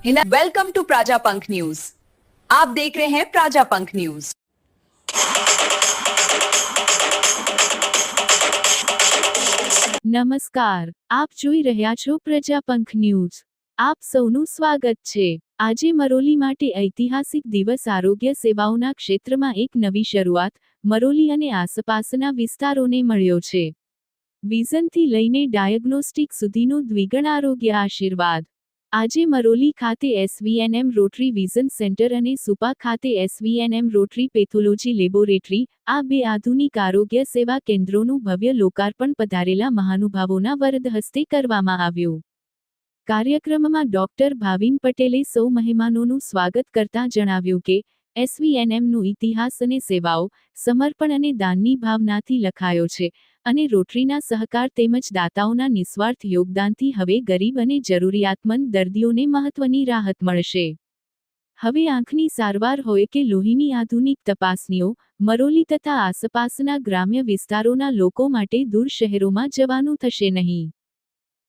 Welcome to प्राजापंख news. आप देख रहे हैं प्राजापंख न्यूज। નમસ્કાર, આપ જોઈ રહ્યા છો પ્રજાપંખ ન્યૂઝ। આપ સૌનું સ્વાગત છે। આજે મરોલી માટે ઐતિહાસિક દિવસ। આરોગ્ય સેવાઓના ક્ષેત્રમાં એક નવી શરૂઆત મરોલી અને આસપાસના વિસ્તારોને મળ્યો છે। વિઝનથી લઈને ડાયગ્નોસ્ટિક સુધીનો દ્વિગુણ આરોગ્ય આશીર્વાદ। આજે મરોલી ખાતે એસવીએનએમ રોટરી વિઝન સેન્ટર અને સુપા ખાતે એસવીએનએમ રોટરી પેથોલોજી લેબોરેટરી, આ બે આધુનિક આરોગ્ય સેવા કેન્દ્રોનું ભવ્ય લોકાર્પણ પધારેલા મહાનુભાવોના વરદ હસ્તે કરવામાં આવ્યું। કાર્યક્રમમાં ડોક્ટર ભાવિન પટેલે સૌ મહેમાનોનું સ્વાગત કરતા જણાવ્યું કે એસવીએનએમનો ઇતિહાસ અને સેવાઓ સમર્પણ અને દાનની ભાવનાથી લખાયો છે અને રોટરીના સહકાર તેમજ દાતાઓના નિસ્વાર્થ યોગદાનથી હવે ગરીબ અને જરૂરિયાતમંદ દર્દીઓને મહત્વની રાહત મળશે। હવે આંખની સારવાર હોય કે લોહીની આધુનિક તપાસણીઓ, મરોલી તથા આસપાસના ગ્રામ્ય વિસ્તારોના લોકો માટે દૂર શહેરોમાં જવાનું થશે નહીં।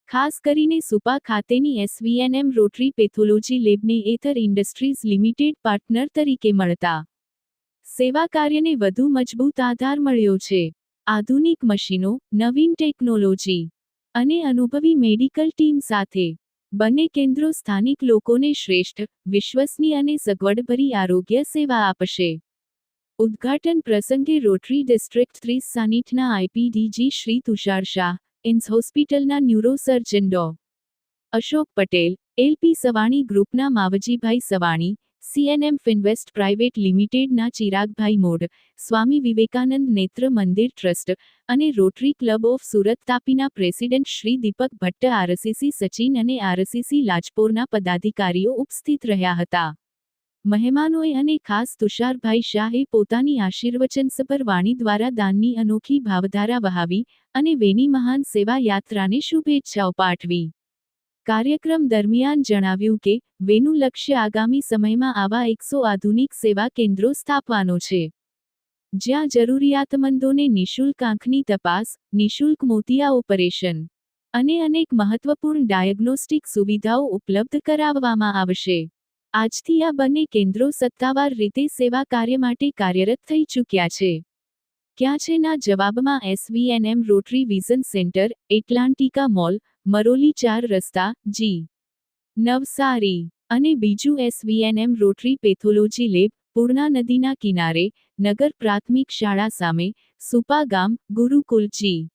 ખાસ કરીને સુપા ખાતેની એસવીએનએમ રોટરી પેથોલોજી લેબને એથર ઇન્ડસ્ટ્રીઝ લિમિટેડ પાર્ટનર તરીકે મળતા સેવા કાર્યને વધુ મજબૂત આધાર મળ્યો છે। આધુનિક મશીનો, નવીન ટેકનોલોજી અને અનુભવી મેડિકલ ટીમ સાથે બંને કેન્દ્રો સ્થાનિક લોકોને શ્રેષ્ઠ, વિશ્વસનીય અને સગવડભરી આરોગ્ય સેવા આપશે। ઉદ્ઘાટન પ્રસંગે રોટરી ડિસ્ટ્રિક્ટ 30 ના આઈપીડીજી શ્રી તુષાર શાહ, એમ્સ હોસ્પિટલના ન્યુરોસર્જન ડો. અશોક પટેલ, એલપી સવાણી ગ્રુપના Mavjibhai Savani, CNM Finvest private લિમિટેડના ચિરાગભાઈ મોઢ, સ્વામી વિવેકાનંદ નેત્ર મંદિર ટ્રસ્ટ અને રોટરી ક્લબ ઓફ સુરત તાપીના પ્રેસિડેન્ટ શ્રી દીપક ભટ્ટ, આરસીસી સચિન અને આરસીસી લાજપોરના પદાધિકારીઓ ઉપસ્થિત રહ્યા હતા। મહેમાનોએ અને ખાસ તુષારભાઈ શાહે પોતાની આશીર્વચનસભર વાણી દ્વારા દાનની અનોખી ભાવધારા વહાવી અને વેની મહાન સેવા યાત્રાને શુભેચ્છાઓ પાઠવી। કાર્યક્રમ દરમિયાન જણાવ્યું કે વેનું લક્ષ્ય આગામી સમયમાં આવા 100 આધુનિક સેવા કેન્દ્રો સ્થાપવાનો છે, જ્યાં જરૂરિયાતમંદોને નિઃશુલ્ક આંખની તપાસ, નિઃશુલ્ક મોતિયા ઓપરેશન અને અનેક મહત્વપૂર્ણ ડાયગ્નોસ્ટિક સુવિધાઓ ઉપલબ્ધ કરાવવામાં આવશે। આજથી આ બંને કેન્દ્રો સત્તાવાર રીતે સેવા કાર્ય માટે કાર્યરત થઈ ચૂક્યા છે। ક્યાં છે ના જવાબમાં SVNM rotary vision centre, Atlantica mall, Maroli 4 રસ્તા, જી. નવસારી અને બીજું SVNM rotary pathology lab, Purna નદીના કિનારે, નગર પ્રાથમિક શાળા સામે, સુપા ગામ, ગુરુકુલ, જી.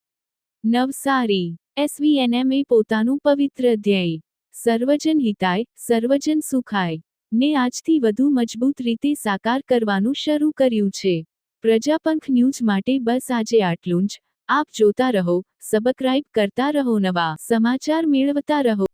નવસારી। એસવીએનએમ એ પોતાનું પવિત્ર ધ્યેય સર્વજન હિતાય, સર્વજન સુખાય ને આજથી વધુ મજબૂત રીતે સાકાર કરવાનું શરૂ કર્યું છે। પ્રજાપંખ ન્યૂઝ માટે બસ આજે આટલું જ। આપ જોતા રહો, સબસ્ક્રાઇબ કરતા રહો, નવા સમાચાર મેળવતા રહો।